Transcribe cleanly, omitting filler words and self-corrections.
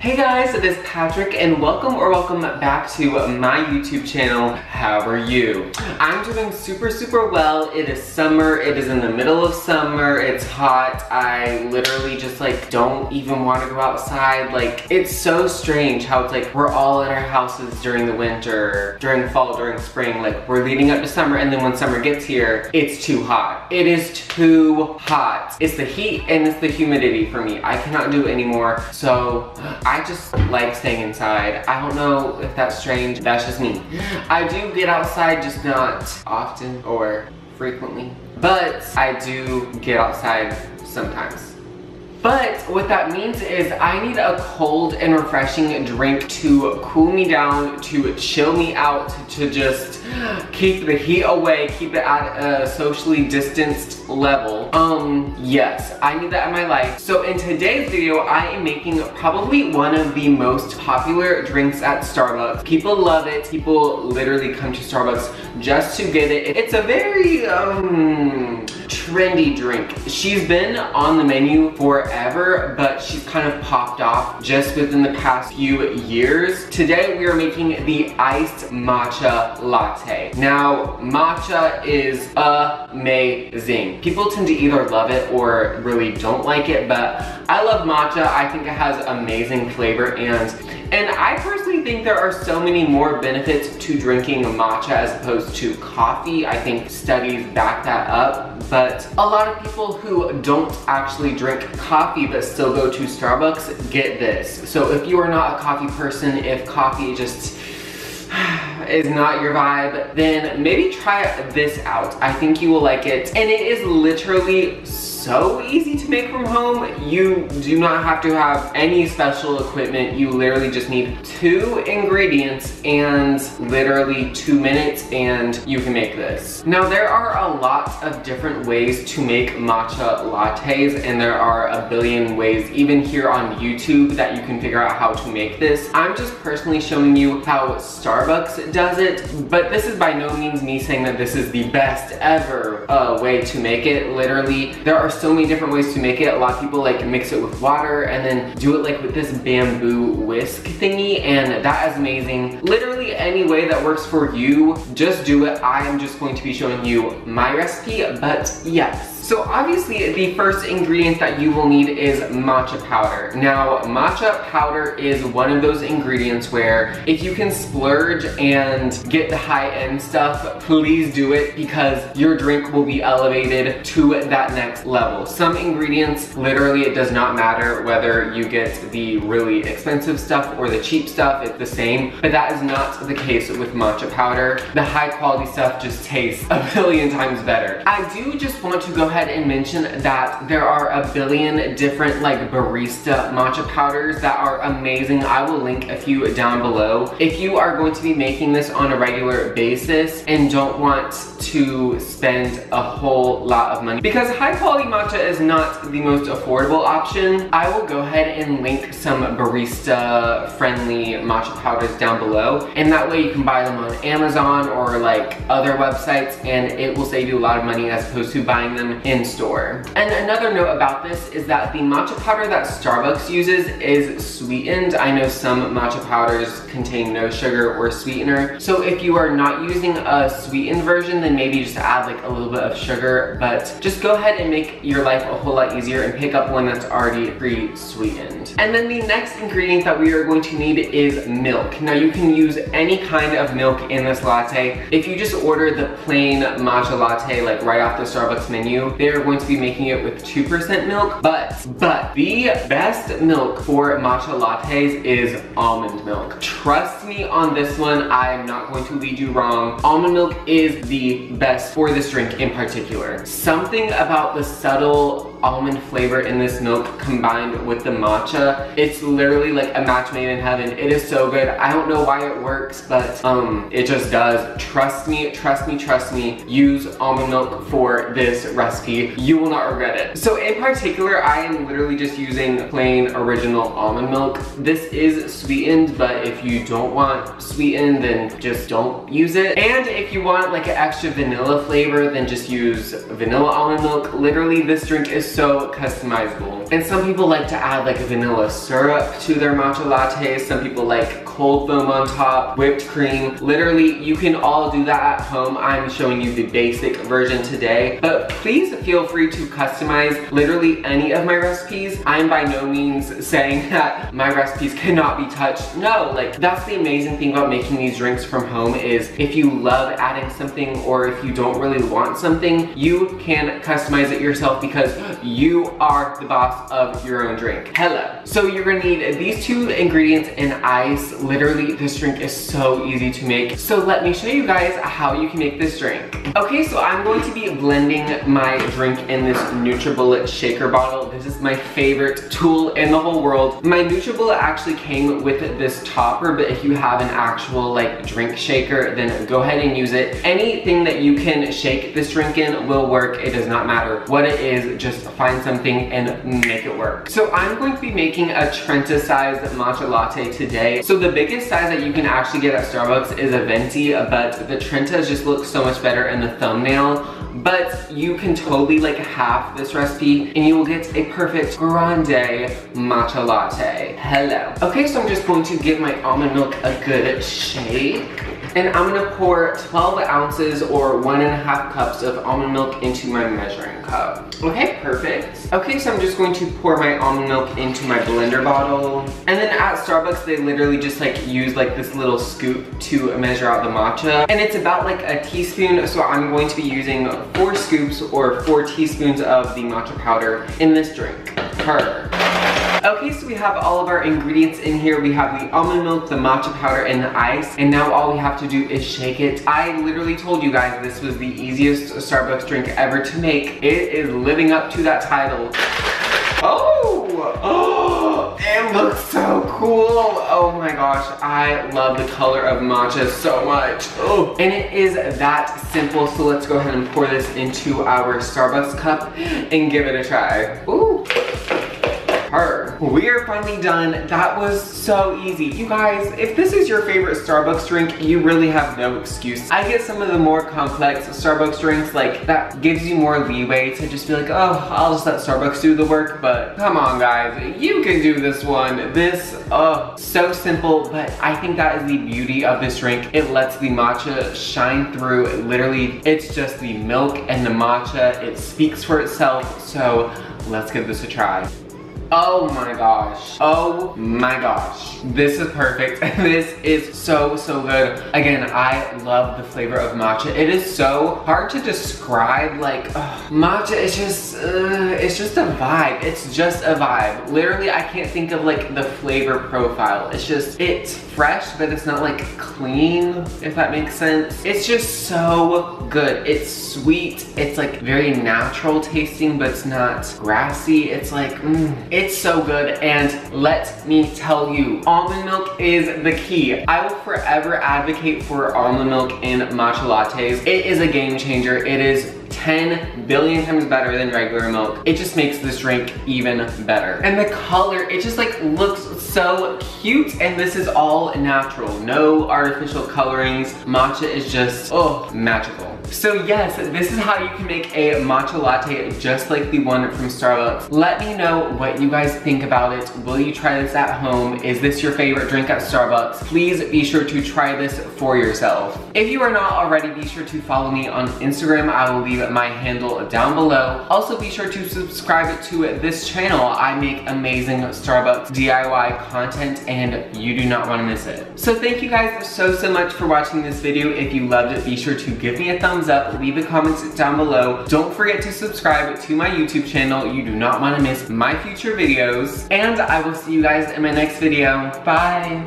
Hey guys, it is Patrick and welcome back to my YouTube channel. How are you? I'm doing super well. It is summer, it is in the middle of summer, it's hot. I literally just don't even want to go outside. It's so strange how it's we're all in our houses during the winter, during fall, during spring, we're leading up to summer, and then when summer gets here, it's too hot. It is too hot. It's the heat and it's the humidity for me. I cannot do it anymore, so I just like staying inside. I don't know if that's strange, that's just me. I do get outside, just not often or frequently, but I do get outside sometimes. But what that means is I need a cold and refreshing drink to cool me down, to chill me out, to just keep the heat away, keep it at a socially distanced level. Yes, I need that in my life. So in today's video, I am making probably one of the most popular drinks at Starbucks. People love it. People literally come to Starbucks just to get it. It's a very trendy drink. She's been on the menu forever, but she's kind of popped off just within the past few years. Today we are making the iced matcha latte. Now, matcha is amazing. People tend to either love it or really don't like it, but I love matcha. I think it has amazing flavor, and I personally think there are so many more benefits to drinking matcha as opposed to coffee. I think studies back that up, but a lot of people who don't actually drink coffee but still go to Starbucks get this. So if you are not a coffee person, if coffee just is not your vibe, then maybe try this out. I think you will like it, and it is literally so easy to make from home. You do not have to have any special equipment. You literally just need 2 ingredients and literally 2 minutes, and you can make this. Now, there are a lot of different ways to make matcha lattes, and there are a billion ways even here on YouTube that you can figure out how to make this. I'm just personally showing you how Starbucks does it, but this is by no means me saying that this is the best ever way to make it. Literally, there are so many different ways to make it. A lot of people mix it with water and then do it with this bamboo whisk thingy, and that is amazing. Literally any way that works for you, just do it. I am just going to be showing you my recipe, but yes. So obviously the first ingredient that you will need is matcha powder. Now, matcha powder is one of those ingredients where if you can splurge and get the high-end stuff, please do it, because your drink will be elevated to that next level. Some ingredients, literally it does not matter whether you get the really expensive stuff or the cheap stuff, it's the same, but that is not the case with matcha powder. The high quality stuff just tastes a billion times better. I do just want to go ahead and mention that there are a billion different barista matcha powders that are amazing. I will link a few down below. If you are going to be making this on a regular basis and don't want to spend a whole lot of money, because high quality matcha is not the most affordable option, I will go ahead and link some barista friendly matcha powders down below, and that way you can buy them on Amazon or other websites, and it will save you a lot of money as opposed to buying them in store. And another note about this is that the matcha powder that Starbucks uses is sweetened. I know some matcha powders contain no sugar or sweetener, so if you are not using a sweetened version, then maybe just add a little bit of sugar, but just go ahead and make your life a whole lot easier and pick up one that's already pre-sweetened. And then the next ingredient that we are going to need is milk. Now, you can use any kind of milk in this latte. If you just order the plain matcha latte right off the Starbucks menu, they're going to be making it with 2% milk, but the best milk for matcha lattes is almond milk. Trust me on this one, I am not going to lead you wrong. Almond milk is the best for this drink in particular. Something about the subtle almond flavor in this milk combined with the matcha, it's literally a match made in heaven. It is so good. I don't know why it works, but it just does. Trust me, use almond milk for this recipe. You will not regret it. So in particular, I am literally just using plain original almond milk. This is sweetened, but if you don't want sweetened, then just don't use it. And if you want an extra vanilla flavor, then just use vanilla almond milk. Literally, this drink is so customizable. And some people like to add like vanilla syrup to their matcha lattes. Some people like cold foam on top, whipped cream. Literally, you can all do that at home. I'm showing you the basic version today, but please feel free to customize literally any of my recipes. I'm by no means saying that my recipes cannot be touched. No, like that's the amazing thing about making these drinks from home is if you love adding something or if you don't really want something, you can customize it yourself because you are the boss of your own drink. Hello. So you're gonna need these two ingredients and ice. Literally, this drink is so easy to make. So let me show you guys how you can make this drink. Okay, so I'm going to be blending my drink in this NutriBullet shaker bottle. This is my favorite tool in the whole world. My NutriBullet actually came with this topper, but if you have an actual like drink shaker, then go ahead and use it. Anything that you can shake this drink in will work. It does not matter what it is, just find something and make it work. So I'm going to be making a Trenta sized matcha latte today. So the biggest size that you can actually get at Starbucks is a venti, but the Trentas just look so much better in the thumbnail. But you can totally like half this recipe and you will get a perfect grande matcha latte. Hello. Okay, so I'm just going to give my almond milk a good shake. And I'm gonna pour 12 ounces or 1.5 cups of almond milk into my measuring cup. Okay, perfect. Okay, so I'm just going to pour my almond milk into my blender bottle. And then at Starbucks, they literally just like use like this little scoop to measure out the matcha. And it's about like a teaspoon, so I'm going to be using 4 scoops or 4 teaspoons of the matcha powder in this drink. Okay, so we have all of our ingredients in here. We have the almond milk, the matcha powder, and the ice. And now all we have to do is shake it. I literally told you guys this was the easiest Starbucks drink ever to make. It is living up to that title. Oh, it looks so cool. Oh my gosh, I love the color of matcha so much. Oh, and it is that simple. So let's go ahead and pour this into our Starbucks cup and give it a try. Ooh. We are finally done. That was so easy. You guys, if this is your favorite Starbucks drink, you really have no excuse. I get some of the more complex Starbucks drinks, like that gives you more leeway to just be like, oh, I'll just let Starbucks do the work, but come on guys, you can do this one. This, so simple, but I think that is the beauty of this drink. It lets the matcha shine through. Literally, it's just the milk and the matcha. It speaks for itself, so let's give this a try. Oh my gosh. Oh my gosh. This is perfect. This is so, so good. Again, I love the flavor of matcha. It is so hard to describe. Like, matcha is just, it's just a vibe. It's just a vibe. Literally, I can't think of like the flavor profile. It's just, it's fresh, but it's not like clean, if that makes sense. It's just so good. It's sweet. It's like very natural tasting, but it's not grassy. It's like, it's so good. And let me tell you, almond milk is the key. I will forever advocate for almond milk in matcha lattes. It is a game changer. It is 10 billion times better than regular milk. It just makes this drink even better. And the color, it just like looks so cute, and this is all natural. No artificial colorings. Matcha is just, magical. So yes, this is how you can make a matcha latte just like the one from Starbucks. Let me know what you guys think about it. Will you try this at home? Is this your favorite drink at Starbucks? Please be sure to try this for yourself. If you are not already, be sure to follow me on Instagram. I will leave my handle down below. Also be sure to subscribe to this channel. I make amazing Starbucks DIY content and you do not want to miss it. So thank you guys so much for watching this video. If you loved it, be sure to give me a thumbs up, leave a comment down below. Don't forget to subscribe to my YouTube channel. You do not want to miss my future videos. And I will see you guys in my next video. Bye!